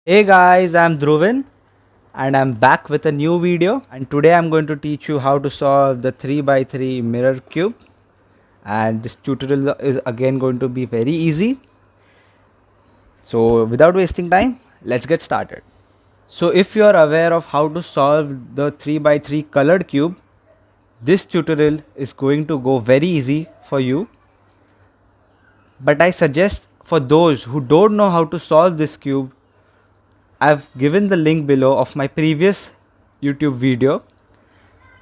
Hey guys, I'm Dhruvin and I'm back with a new video, and today I'm going to teach you how to solve the 3 by 3 mirror cube, and this tutorial is again going to be very easy. So without wasting time, let's get started. So if you are aware of how to solve the 3 by 3 colored cube, this tutorial is going to go very easy for you. But I suggest for those who don't know how to solve this cube, I've given the link below of my previous YouTube video.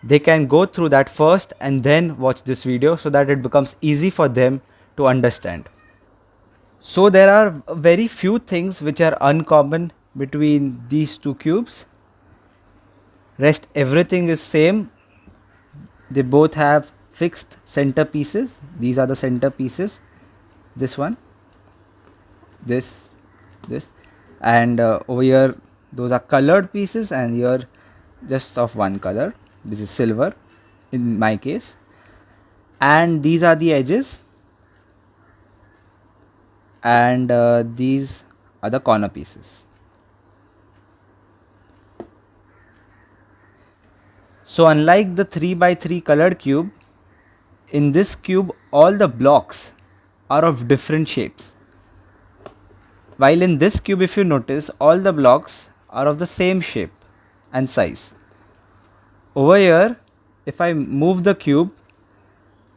They can go through that first and then watch this video so that it becomes easy for them to understand. So there are very few things which are uncommon between these two cubes. Rest everything is same. They both have fixed center pieces. These are the center pieces. This one, this, and over here those are colored pieces, and here just of one color. This is silver in my case, and these are the edges, and these are the corner pieces. So unlike the 3 by 3 colored cube, in this cube all the blocks are of different shapes, while in this cube, if you notice, all the blocks are of the same shape and size. Over here, if I move the cube,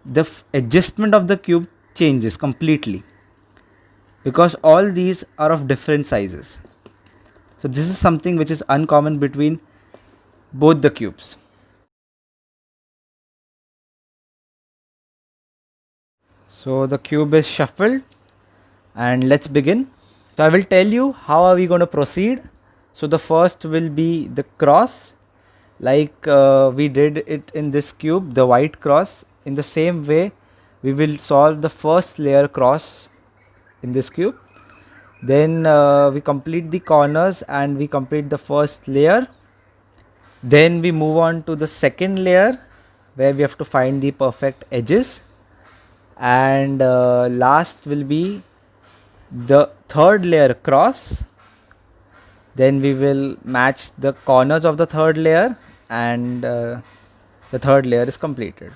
the adjustment of the cube changes completely because all these are of different sizes. So this is something which is uncommon between both the cubes. So the cube is shuffled, and let's begin. So I will tell you how are we going to proceed. So the first will be the cross, like we did it in this cube, the white cross. In the same way, we will solve the first layer cross in this cube. Then we complete the corners and we complete the first layer. Then we move on to the second layer where we have to find the perfect edges, and last will be the third layer cross. Then we will match the corners of the third layer, and the third layer is completed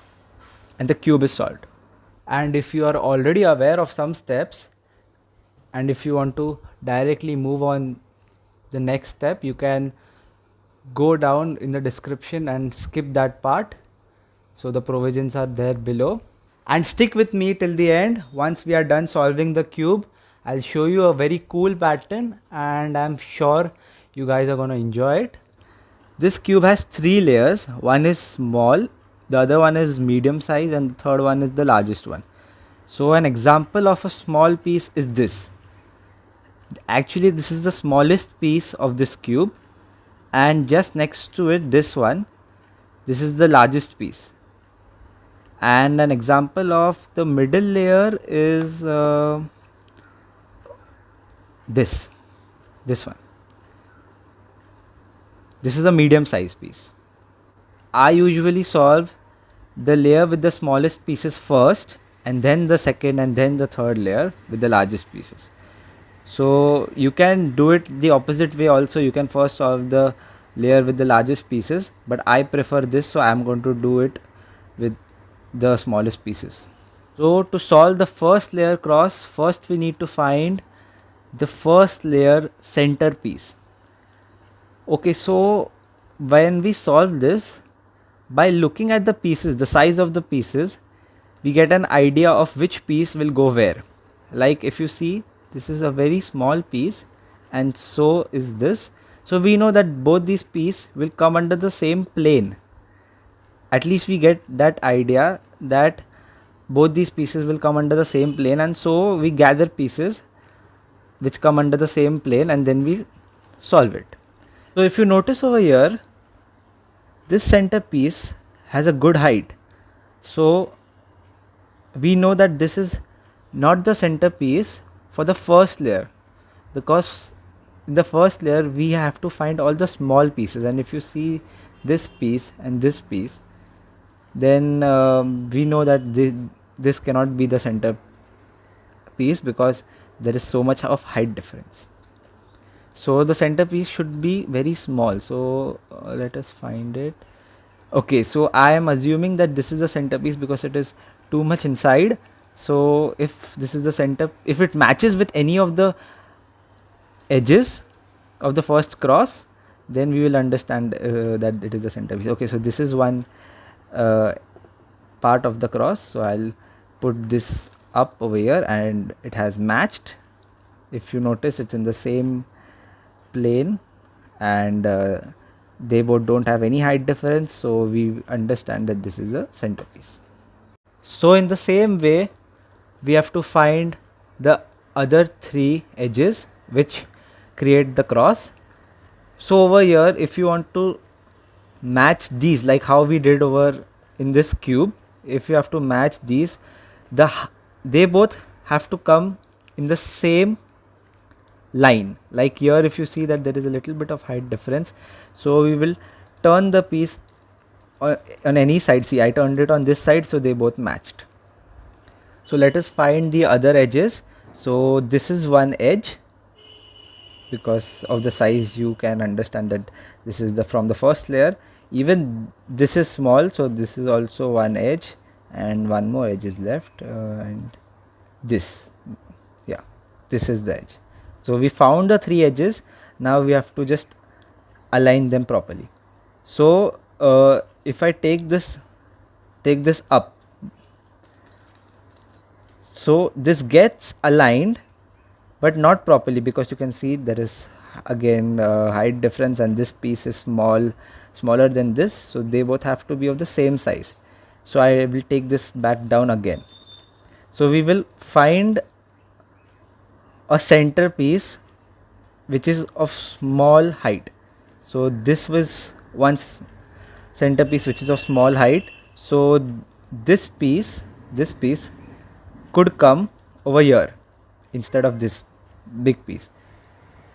and the cube is solved. And if you are already aware of some steps, and if you want to directly move on the next step, you can go down in the description and skip that part. So the provisions are there below, and stick with me till the end. Once we are done solving the cube, I'll show you a very cool pattern, and I'm sure you guys are going to enjoy it. This cube has 3 layers. One is small, the other one is medium size, and the third one is the largest one. So an example of a small piece is this. Actually, this is the smallest piece of this cube, and just next to it, this one, this is the largest piece. And an example of the middle layer is this one. This is a medium size piece. I usually solve the layer with the smallest pieces first, and then the second, and then the third layer with the largest pieces. So you can do it the opposite way also. You can first solve the layer with the largest pieces, but I prefer this, so I am going to do it with the smallest pieces. So to solve the first layer cross, first we need to find the first layer center piece. Okay, so when we solve this, by looking at the pieces, the size of the pieces, we get an idea of which piece will go where. Like if you see, this is a very small piece, and so is this. So we know that both these pieces will come under the same plane. At least we get that idea that both these pieces will come under the same plane, and so we gather pieces which come under the same plane, and then we solve it. So if you notice over here, this center piece has a good height. So we know that this is not the center piece for the first layer, because in the first layer we have to find all the small pieces, and if you see this piece and this piece, then we know that this cannot be the center piece because there is so much of height difference. So the centerpiece should be very small. So let us find it. Okay, so I am assuming that this is the centerpiece because it is too much inside. So if this is the center, if it matches with any of the edges of the first cross, then we will understand that it is the centerpiece. Okay, so this is one uh, part of the cross. So I'll put this up over here and it has matched. If you notice, it's in the same plane, and they both don't have any height difference, so we understand that this is a centerpiece. So in the same way, we have to find the other three edges which create the cross. So over here, if you want to match these, like how we did over in this cube, if you have to match these, they both have to come in the same line. Like here, if you see that there is a little bit of height difference, so we will turn the piece on any side. See, I turned it on this side, so they both matched. So let us find the other edges. So this is one edge. Because of the size, you can understand that this is the from the first layer. Even this is small, so this is also one edge, and one more edge is left, and this, yeah, this is the edge. So we found the three edges. Now we have to just align them properly. So if I take this up, so this gets aligned but not properly, because you can see there is again height difference, and this piece is smaller than this, so they both have to be of the same size. So I will take this back down again. So we will find a center piece which is of small height. So this was once centerpiece which is of small height. So this piece could come over here instead of this big piece.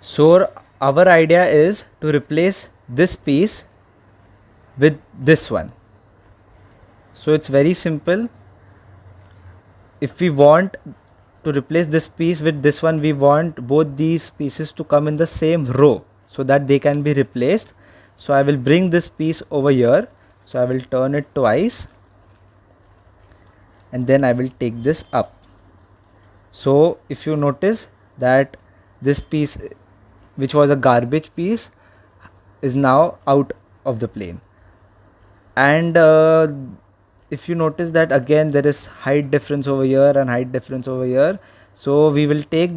So our idea is to replace this piece with this one. So it's very simple. If we want to replace this piece with this one, we want both these pieces to come in the same row so that they can be replaced. So I will bring this piece over here. So I will turn it twice, and then I will take this up. So if you notice that this piece, which was a garbage piece, is now out of the plane. And if you notice that again there is height difference over here and height difference over here, so we will take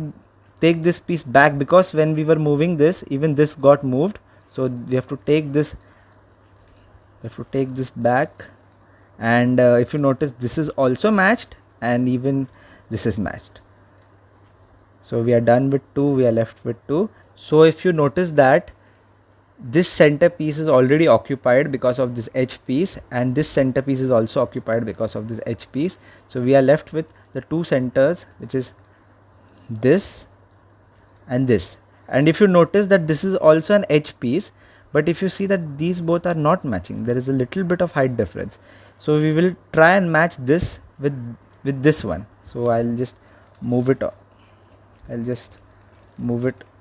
this piece back, because when we were moving this, even this got moved. So we have to take this back, and if you notice, this is also matched, and even this is matched. So we are done with 2, we are left with 2. So if you notice that this center piece is already occupied because of this edge piece, and this center piece is also occupied because of this edge piece. So we are left with the two centers, which is this and this. And if you notice that this is also an edge piece, but if you see that these both are not matching, there is a little bit of height difference. So we will try and match this with this one. So I'll just move it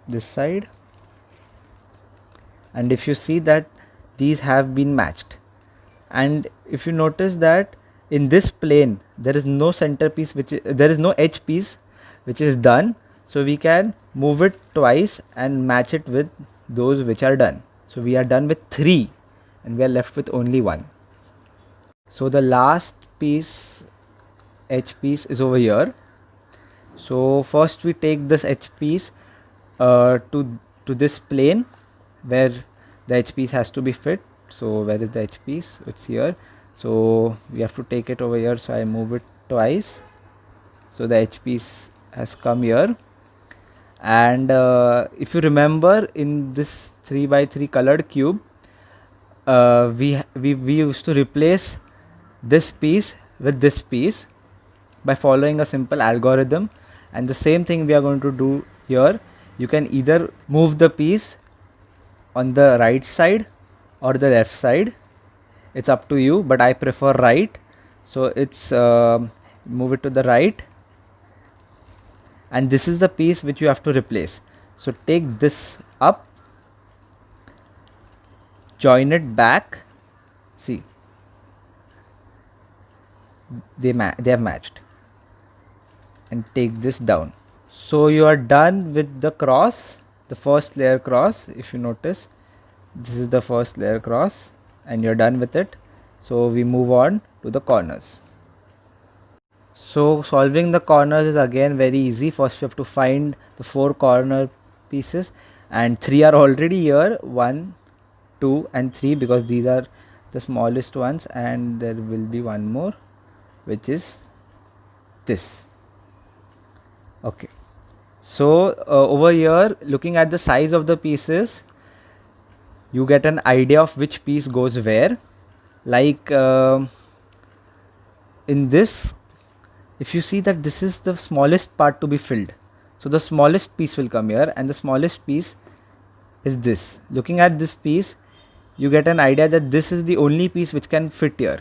this side, and if you see that these have been matched, and if you notice that in this plane there is no centerpiece, there is no edge piece which is done, so we can move it twice and match it with those which are done. So we are done with 3 and we are left with only 1. So the last piece, edge piece, is over here. So first we take this edge piece to this plane where the edge piece has to be fit. So where is the edge piece? It's here. So we have to take it over here. So I move it twice. So the edge piece has come here. And if you remember, in this 3x3 colored cube, we used to replace this piece with this piece by following a simple algorithm, and the same thing we are going to do here. You can either move the piece on the right side or the left side, it's up to you, but I prefer right. So it's move it to the right, and this is the piece which you have to replace. So take this up, join it back. See, they have matched, and take this down. So you are done with the cross, the first layer cross. If you notice, this is the first layer cross, and you're done with it. So we move on to the corners. So solving the corners is again very easy. First you have to find the 4 corner pieces, and 3 are already here, 1, 2 and 3, because these are the smallest ones, and there will be one more, which is this. Okay, so over here, looking at the size of the pieces, you get an idea of which piece goes where. Like in this, if you see that this is the smallest part to be filled, so the smallest piece will come here, and the smallest piece is this. Looking at this piece, you get an idea that this is the only piece which can fit here.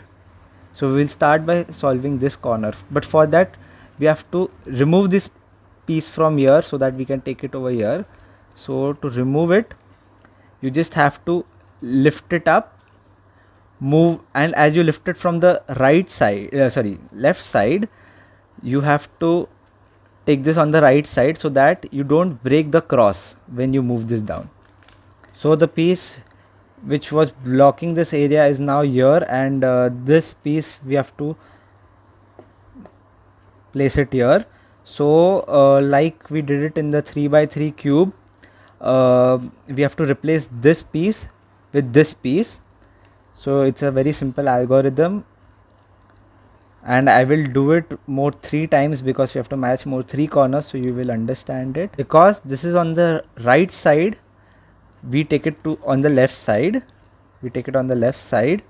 So we will start by solving this corner, but for that we have to remove this piece from here so that we can take it over here. So to remove it, you just have to lift it up, move, and as you lift it from the right side, left side, you have to take this on the right side so that you don't break the cross when you move this down. So the piece which was blocking this area is now here, and this piece we have to place it here. So like we did it in the 3x3 cube, we have to replace this piece with this piece. So it's a very simple algorithm, and I will do it more 3 times because we have to match more 3 corners, so you will understand it. Because this is on the right side, we take it to on the left side. We take it on the left side,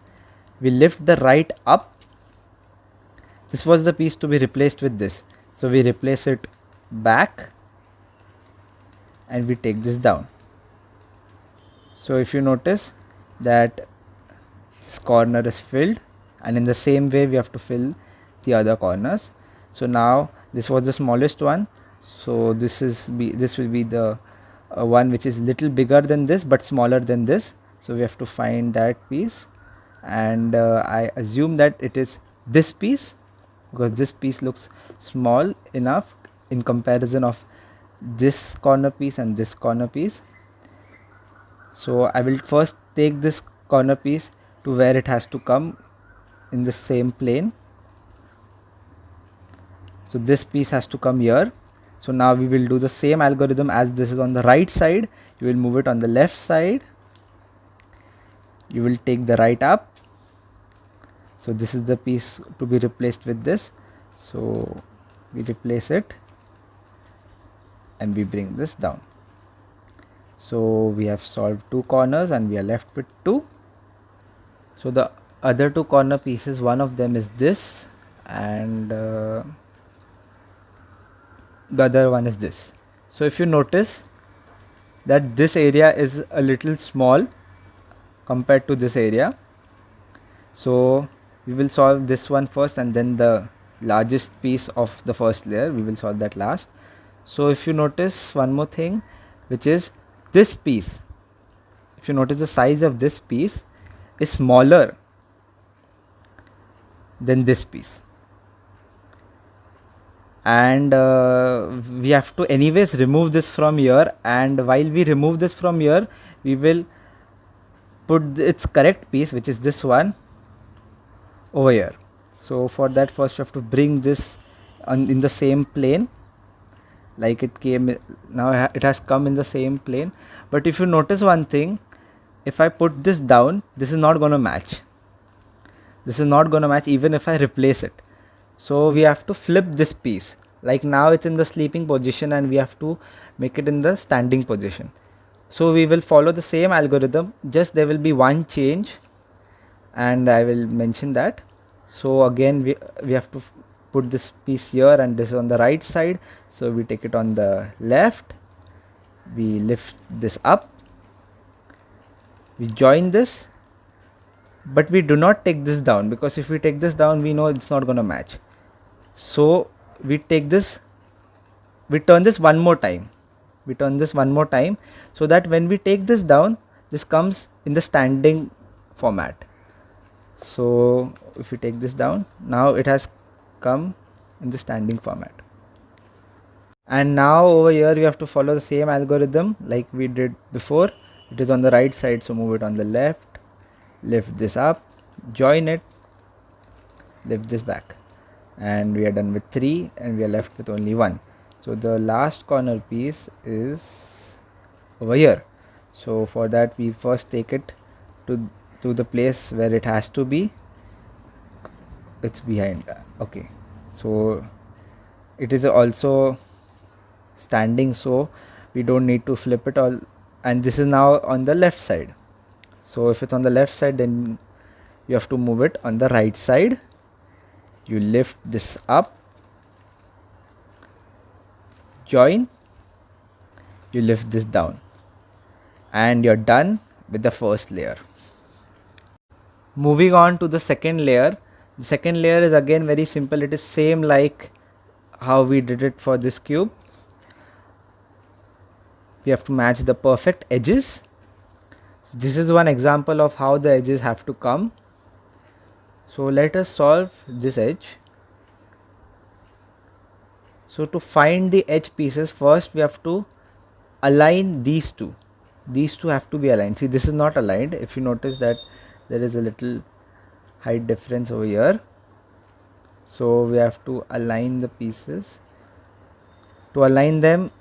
we lift the right up. This was the piece to be replaced with this, so we replace it back, and we take this down. So if you notice that this corner is filled, and in the same way we have to fill the other corners. So now this was the smallest one, so this will be the one which is little bigger than this but smaller than this. So we have to find that piece, and I assume that it is this piece, because this piece looks small enough in comparison of this corner piece and this corner piece. So I will first take this corner piece to where it has to come in the same plane. So this piece has to come here. So now we will do the same algorithm. As this is on the right side, you will move it on the left side. You will take the right up. So this is the piece to be replaced with this. So we replace it, and we bring this down. So we have solved 2 corners, and we are left with 2. So the other 2 corner pieces, one of them is this, and the other one is this. So if you notice that this area is a little small compared to this area, so we will solve this one first, and then the largest piece of the first layer, we will solve that last. So if you notice one more thing, which is this piece, if you notice the size of this piece is smaller than this piece, and we have to anyways remove this from here, and while we remove this from here, we will put its correct piece, which is this one, over here. So for that, first you have to bring this in the same plane, like it came. Now it has come in the same plane. But if you notice one thing, if I put this down, this is not going to match. This is not going to match even if I replace it. So we have to flip this piece. Like now it's in the sleeping position, and we have to make it in the standing position. So we will follow the same algorithm, just there will be one change, and I will mention that. So again we have to put this piece here, and this is on the right side, so we take it on the left, we lift this up, we join this, but we do not take this down, because if we take this down, we know it's not going to match. So we take this, we turn this one more time, We turn this one more time, so that when we take this down, this comes in the standing format. So if we take this down, now it has come in the standing format. And now over here we have to follow the same algorithm like we did before. It is on the right side, so move it on the left, lift this up, join it, lift this back, and we are done with 3 and we are left with only 1. So the last corner piece is over here. So for that we first take it to the place where it has to be. It's behind. Okay, so it is also standing, so we don't need to flip it all, and this is now on the left side. So if it's on the left side, then you have to move it on the right side. You lift this up, join, you lift this down, and you're done with the first layer. Moving on to the second layer. The second layer is again very simple. It is same like how we did it for this cube. We have to match the perfect edges. So this is one example of how the edges have to come. So let us solve this edge. So to find the edge pieces, first we have to align these two. These two have to be aligned. See, this is not aligned. If you notice that there is a little height difference over here. So we have to align the pieces. To align them,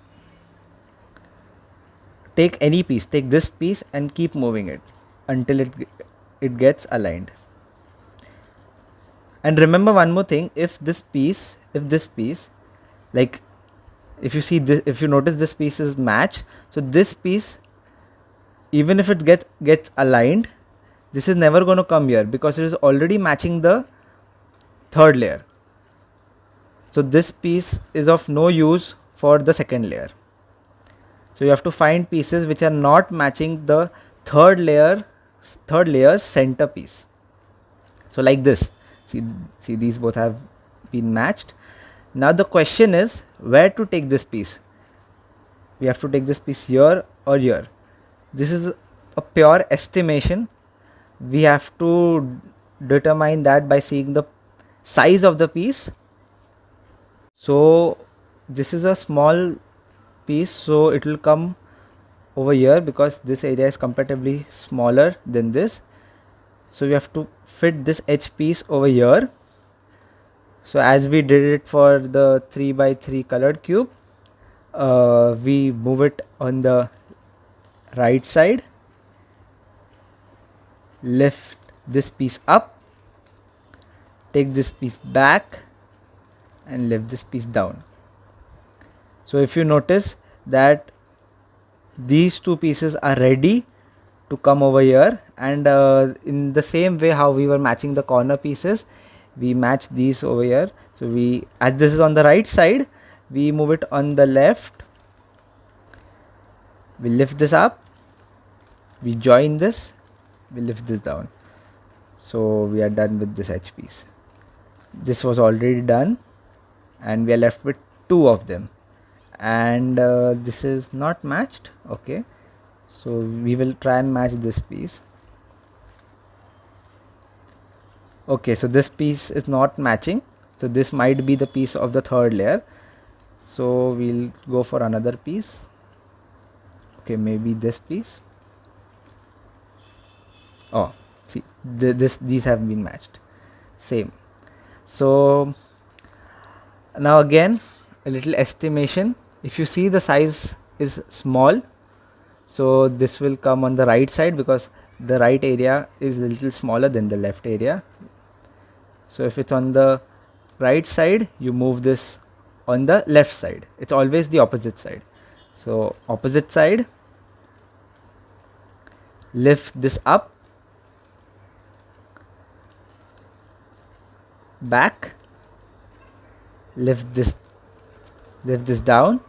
take any piece, take this piece and keep moving it until it gets aligned. And remember one more thing, if this piece, like if you see this, if you notice this piece is matched, so this piece, even if it gets aligned, this is never going to come here because it is already matching the third layer. So this piece is of no use for the second layer. So you have to find pieces which are not matching the third layer's center piece. So like this, see these both have been matched. Now the question is where to take this piece. We have to take this piece here or here. This is a pure estimation. We have to determine that by seeing the size of the piece. So this is a small piece, so it will come over here because this area is comparatively smaller than this. So we have to fit this edge piece over here. So as we did it for the 3x3 colored cube, we move it on the right side, lift this piece up, take this piece back and lift this piece down. So if you notice that these two pieces are ready to come over here, and in the same way how we were matching the corner pieces, we match these over here. So we, as this is on the right side, we move it on the left, we lift this up, we join this, we lift this down. So we are done with this edge piece. This was already done and we are left with 2 of them, and this is not matched. Okay, so we will try and match this piece. Okay, so this piece is not matching, so this might be the piece of the third layer. So we'll go for another piece. Okay, maybe this piece. Oh, see, these have been matched. Same. So now again a little estimation. If you see the size is small, so this will come on the right side because the right area is a little smaller than the left area. So if it's on the right side, you move this on the left side. It's always the opposite side. So opposite side, lift this up, back, lift this down,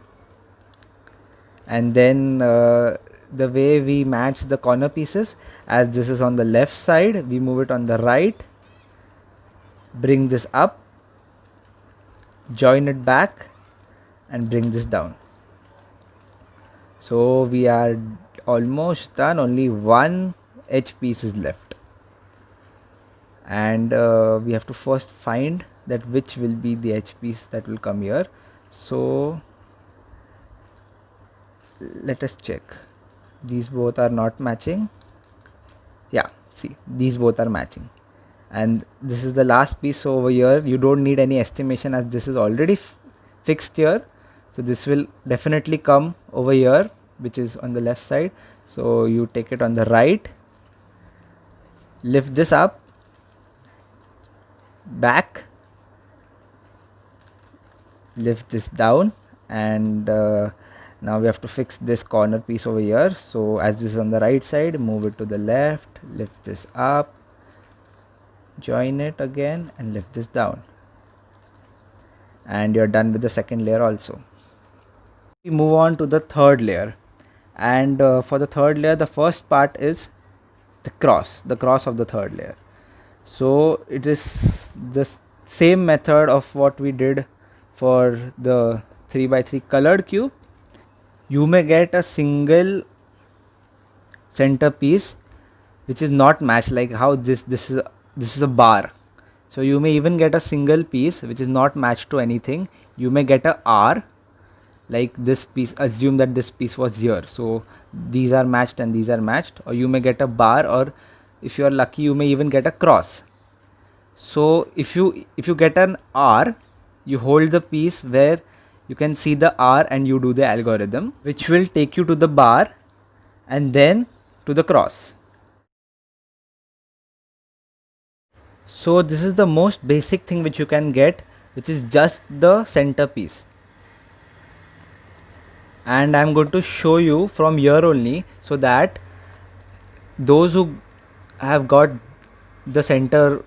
and then the way we match the corner pieces, as this is on the left side, we move it on the right, bring this up, join it back and bring this down. So we are almost done, only one edge piece is left, and we have to first find that which will be the edge piece that will come here. So let us check. These both are not matching. Yeah, see, these both are matching, and this is the last piece. So over here you don't need any estimation, as this is already fixed here. So this will definitely come over here, which is on the left side. So you take it on the right, lift this up, back, lift this down, and now we have to fix this corner piece over here. So as this is on the right side, move it to the left, lift this up, join it again, and lift this down, and you're done with the second layer also. We move on to the third layer, and for the third layer, the first part is the cross of the third layer. So it is the same method of what we did for the 3x3 colored cube. You may get a single center piece which is not matched, like how this is a bar. So you may even get a single piece which is not matched to anything. You may get a R, like this piece. Assume that this piece was here, so these are matched and these are matched. Or you may get a bar, or if you are lucky, you may even get a cross. So if you get an R, you hold the piece where you can see the R and you do the algorithm, which will take you to the bar and then to the cross. So this is the most basic thing which you can get, which is just the center piece. And I'm going to show you from here only, so that those who have got the center,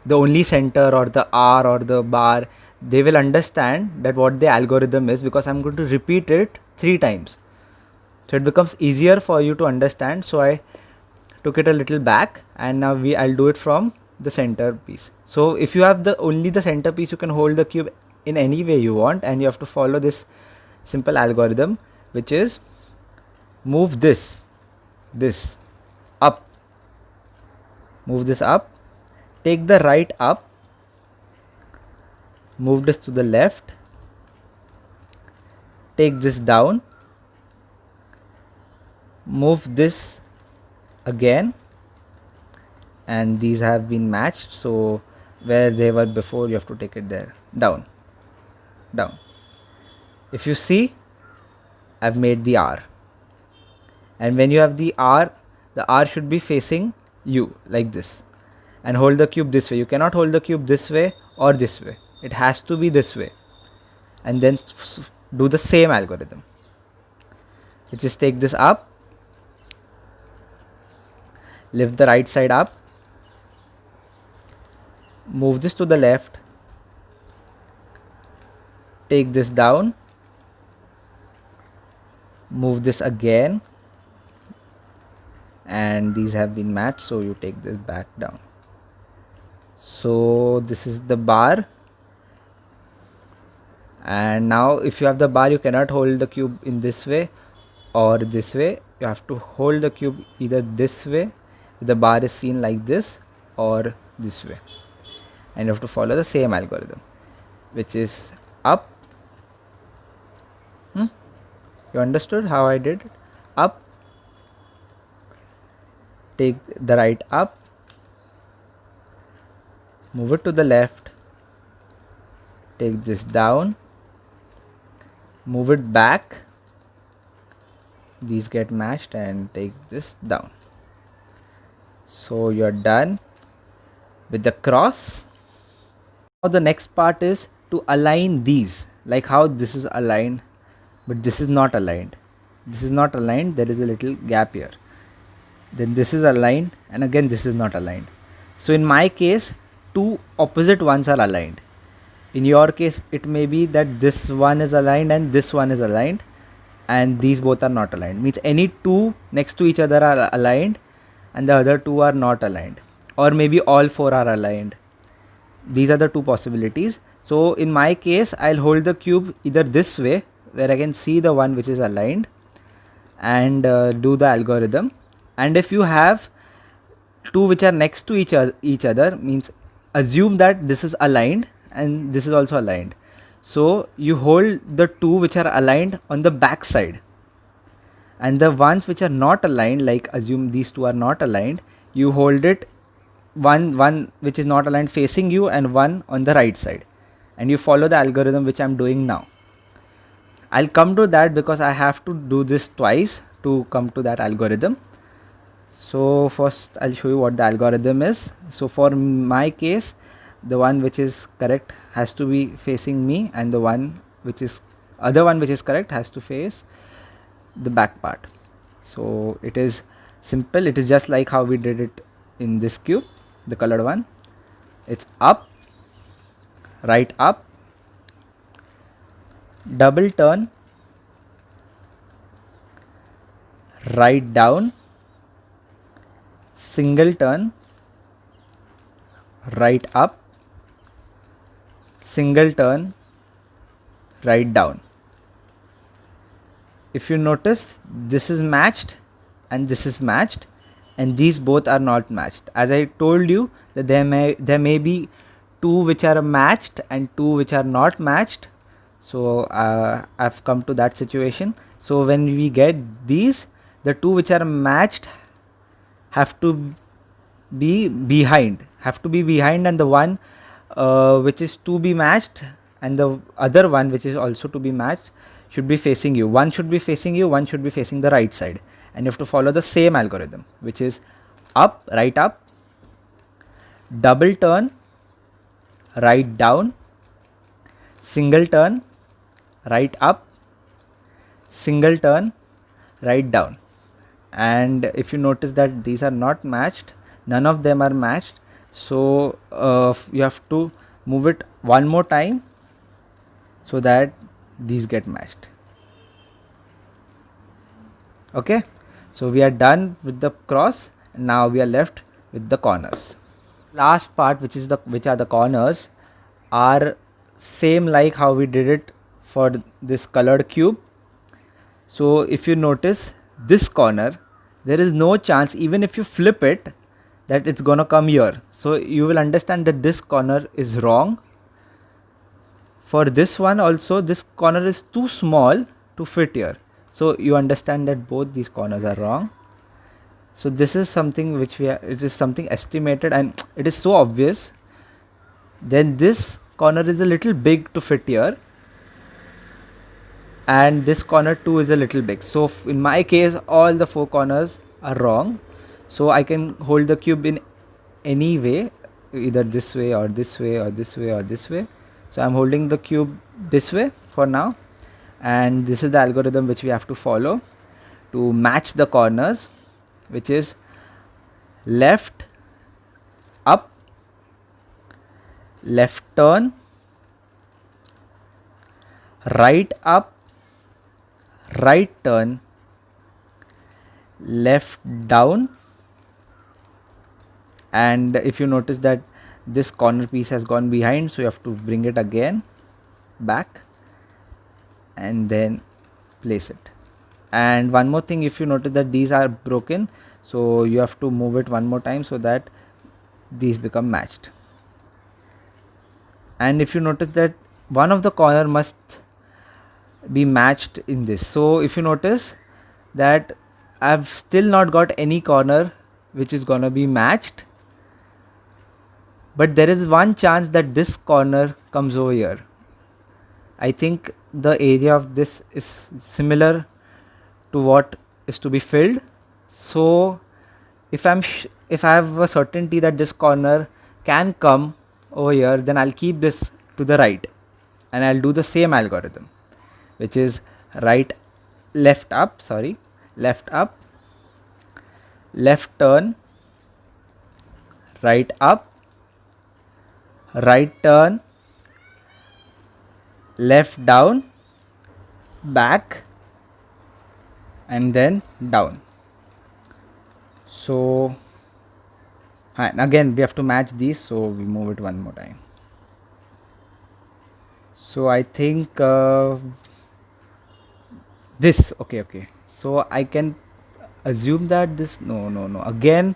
the only center, or the R or the bar, they will understand that what the algorithm is, because I'm going to repeat it 3 times. So it becomes easier for you to understand. So I took it a little back, and now I'll do it from the center piece. So if you have only the center piece, you can hold the cube in any way you want, and you have to follow this simple algorithm, which is move this up, move this up, take the right up, move this to the left, take this down, move this again, and these have been matched. So where they were before, you have to take it there, down. If you see, I've made the R, and when you have the R should be facing you like this, and hold the cube this way. You cannot hold the cube this way or this way, it has to be this way, and then do the same algorithm, which is take this up, lift the right side up, move this to the left, take this down, move this again, and these have been matched, so you take this back down. So this is the bar, and now if you have the bar, you cannot hold the cube in this way or this way. You have to hold the cube either this way, the bar is seen like this, or this way, and you have to follow the same algorithm, which is up. You understood how I did it? Up, take the right up, move it to the left, take this down, move it back, these get matched, and take this down. So you're done with the cross. Now the next part is to align these, like how this is aligned, but this is not aligned. This is not aligned, there is a little gap here. Then this is aligned, and again this is not aligned. So in my case, 2 opposite ones are aligned. In your case, it may be that this one is aligned and this one is aligned, and these both are not aligned. Means any 2 next to each other are aligned and the other 2 are not aligned, or maybe all 4 are aligned. These are the 2 possibilities. So in my case, I'll hold the cube either this way, where I can see the one which is aligned, and do the algorithm. And if you have two which are next to each other, means assume that this is aligned and this is also aligned. So you hold the two which are aligned on the back side, and the ones which are not aligned, like assume these two are not aligned, you hold it one which is not aligned facing you and one on the right side, and you follow the algorithm which I'm doing now. I'll come to that because I have to do this twice to come to that algorithm. So first I'll show you what the algorithm is. So for my case, the one which is correct has to be facing me, and the one which is correct has to face the back part. So it is simple. It is just like how we did it in this cube, the colored one. It's up, right up, double turn, right down, single turn, right up, single turn, right down. If you notice, this is matched and this is matched, and these both are not matched. As I told you that there may be two which are matched and two which are not matched. So I've come to that situation. So when we get these, the two which are matched have to be behind, and the one which is to be matched and the other one which is also to be matched should be facing you. One should be facing you, one should be facing the right side, and you have to follow the same algorithm, which is up, right up, double turn, right down, single turn, right up, single turn, right down. And if you notice that these are not matched, none of them are matched, so you have to move it one more time so that these get matched. Okay, so we are done with the cross, and now we are left with the corners. Last part, which are the corners, are same like how we did it for this colored cube. So if you notice this corner, there is no chance, even if you flip it, that it's gonna come here. So you will understand that this corner is wrong. For this one also, this corner is too small to fit here. So you understand that both these corners are wrong. So this is something which it is something estimated, and it is so obvious. Then this corner is a little big to fit here, and this corner too is a little big. So in my case, all the four corners are wrong. So I can hold the cube in any way, either this way or this way or this way or this way. So I'm holding the cube this way for now, and this is the algorithm which we have to follow to match the corners, which is left up, left turn, right up, right turn, left down. And if you notice that this corner piece has gone behind, so you have to bring it again back and then place it. And one more thing, if you notice that these are broken, so you have to move it one more time so that these become matched. And if you notice that one of the corner must be matched in this, so if you notice that I've still not got any corner which is gonna be matched, but there is one chance that this corner comes over here. I think the area of this is similar to what is to be filled. So if I have a certainty that this corner can come over here, then I'll keep this to the right, and I'll do the same algorithm, which is left up, left turn, right up, right turn, left down, back, and then down. So and again we have to match these, so we move it one more time. So I think this okay So I can assume that this, no, again,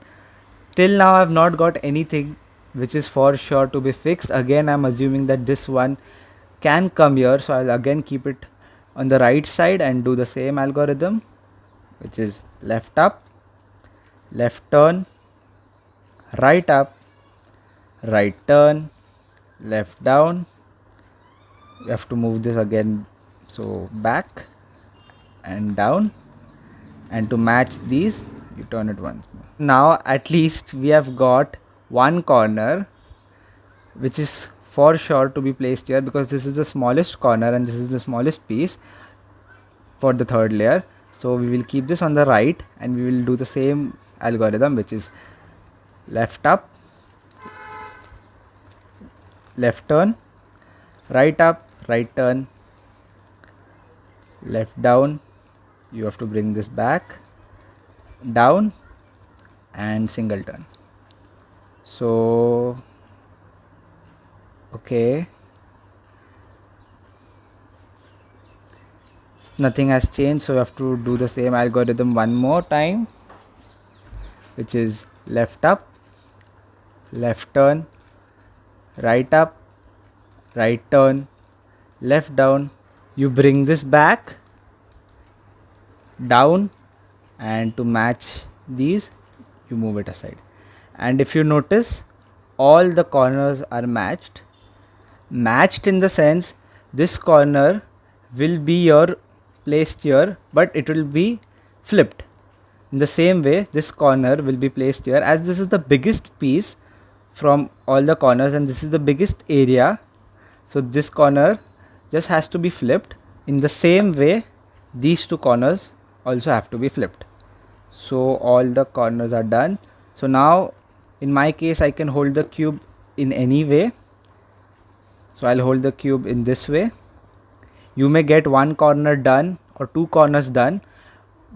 till now I've not got anything which is for sure to be fixed. Again, I'm assuming that this one can come here, so I'll again keep it on the right side and do the same algorithm, which is left up, left turn, right up, right turn, left down. You have to move this again, so back and down, and to match these you turn it once more. Now at least we have got one corner which is for sure to be placed here, because this is the smallest corner and this is the smallest piece for the third layer. So we will keep this on the right and we will do the same algorithm, which is left up, left turn, right up, right turn, left down. You have to bring this back, down, and single turn. So okay, nothing has changed, so you have to do the same algorithm one more time, which is left up, left turn, right up, right turn, left down. You bring this back, down, and to match these you move it aside. And if you notice, all the corners are matched in the sense this corner will be your placed here, but it will be flipped. In the same way, this corner will be placed here, as this is the biggest piece from all the corners and this is the biggest area, so this corner just has to be flipped. In the same way, these two corners also have to be flipped. So all the corners are done. So now in my case I can hold the cube in any way. So I'll hold the cube in this way. You may get one corner done or two corners done,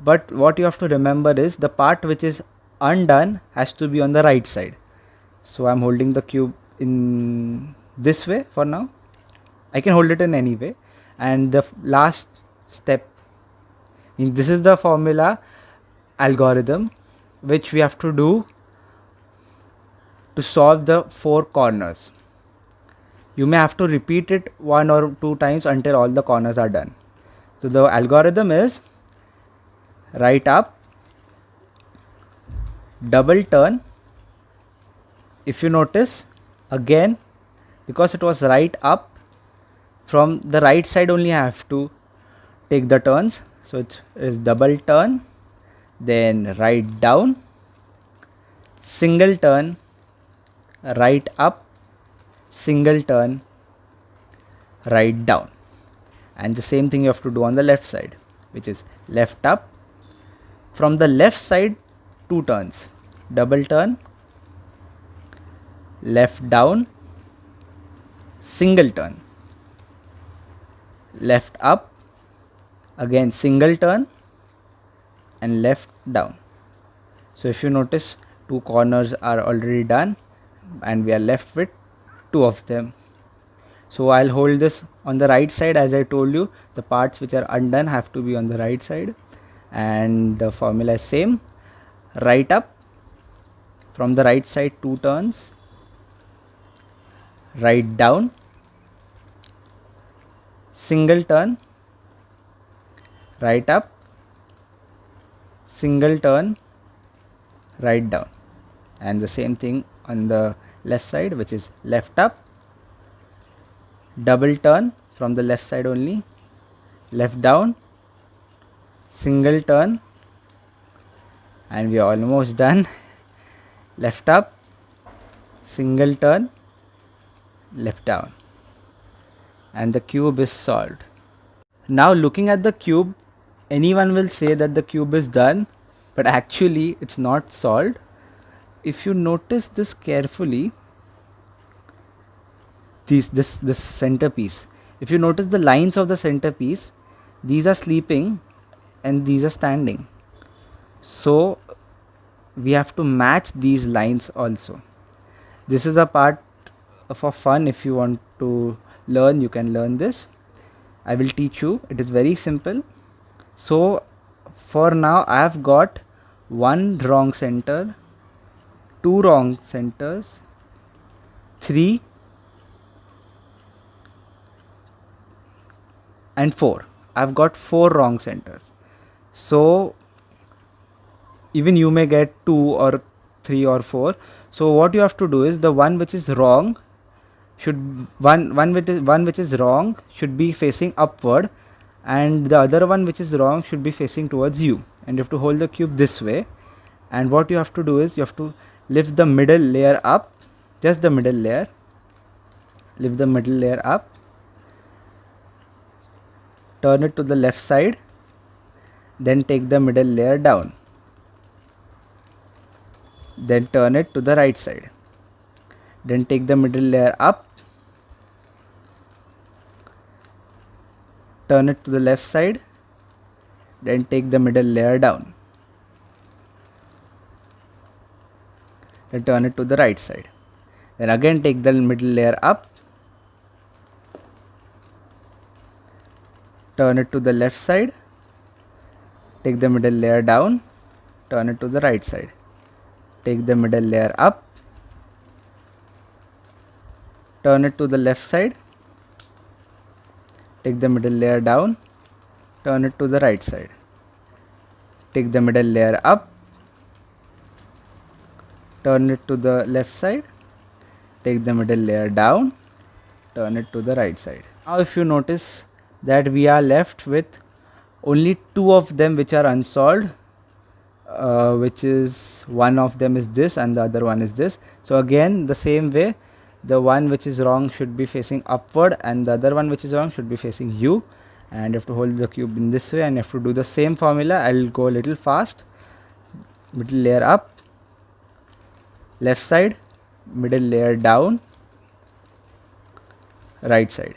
but what you have to remember is the part which is undone has to be on the right side. So I'm holding the cube in this way for now. I can hold it in any way. And the last step, this is the formula algorithm which we have to do to solve the four corners. You may have to repeat it one or two times until all the corners are done. So the algorithm is right up, double turn. If you notice, again, because it was right up, from the right side only I have to take the turns. So it is double turn, then right down, single turn, right up, single turn, right down. And the same thing you have to do on the left side, which is left up. From the left side, two turns, double turn, left down, single turn, left up, again single turn, and left down. So if you notice, two corners are already done and we are left with two of them. So I'll hold this on the right side. As I told you, the parts which are undone have to be on the right side, and the formula is same. Right up, from the right side, two turns, right down, single turn, right up, single turn, right down. And the same thing on the left side, which is left up, double turn from the left side only, left down, single turn, and we are almost done. Left up, single turn, left down, and the cube is solved. Now looking at the cube, anyone will say that the cube is done, but actually it's not solved. If you notice this carefully, this centerpiece, if you notice the lines of the centerpiece, these are sleeping and these are standing. So we have to match these lines also. This is a part for fun. If you want to learn, you can learn this. I will teach you. It is very simple. So for now I have got 1 wrong center, 2 wrong centers, 3 and 4. I've got 4 wrong centers. So even you may get 2 or 3 or 4. So what you have to do is the one which is wrong should one which is wrong should be facing upward, and the other one which is wrong should be facing towards you, and you have to hold the cube this way. And what you have to do is you have to lift the middle layer up, just the middle layer, lift the middle layer up, turn it to the left side, then take the middle layer down, then turn it to the right side, then take the middle layer up, turn it to the left side, then take the middle layer down, then turn it to the right side, then again take the middle layer up, turn it to the left side, take the middle layer down, turn it to the right side, take the middle layer up, turn it to the left side, take the middle layer down, turn it to the right side, take the middle layer up, turn it to the left side, take the middle layer down, turn it to the right side. Now if you notice that we are left with only 2 of them which are unsolved, which is one of them is this and the other one is this. So again the same way, the one which is wrong should be facing upward and the other one which is wrong should be facing you, and you have to hold the cube in this way, and you have to do the same formula. I'll go a little fast. Middle layer up, left side, middle layer down, right side,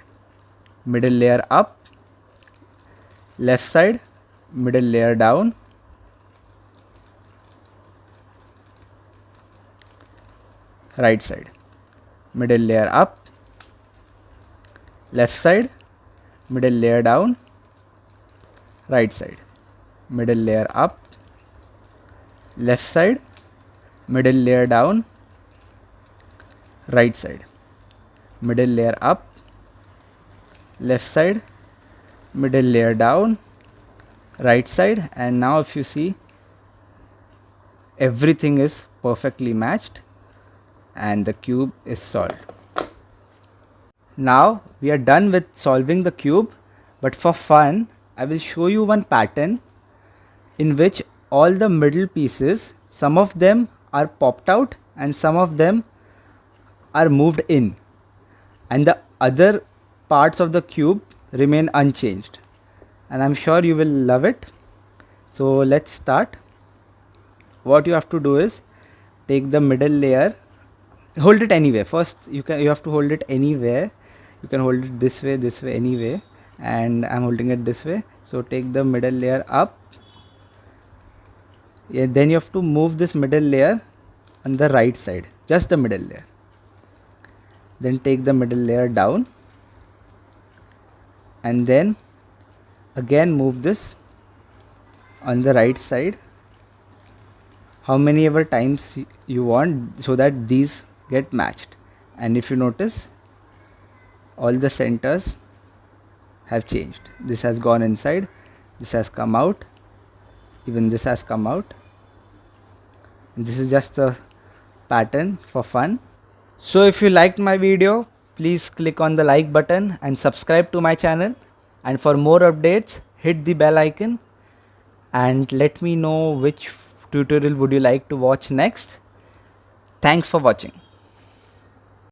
middle layer up, left side, middle layer down, right side, middle layer up, left side, middle layer down, right side, middle layer up, left side, middle layer down, right side, middle layer up, left side, middle layer down, right side. And now if you see, everything is perfectly matched and the cube is solved. Now we are done with solving the cube, but for fun I will show you one pattern in which all the middle pieces, some of them are popped out and some of them are moved in, and the other parts of the cube remain unchanged, and I'm sure you will love it. So let's start. What you have to do is take the middle layer, hold it anywhere. First you have to hold it anywhere. You can hold it this way, anyway, and I'm holding it this way. So take the middle layer up. Yeah, then you have to move this middle layer on the right side, just the middle layer. Then take the middle layer down, and then again move this on the right side how many ever times you want, so that these get matched. And if you notice, all the centers have changed. This has gone inside, this has come out, even this has come out. And this is just a pattern for fun. So if you liked my video, please click on the like button and subscribe to my channel, and for more updates hit the bell icon, and let me know which tutorial would you like to watch next. Thanks for watching.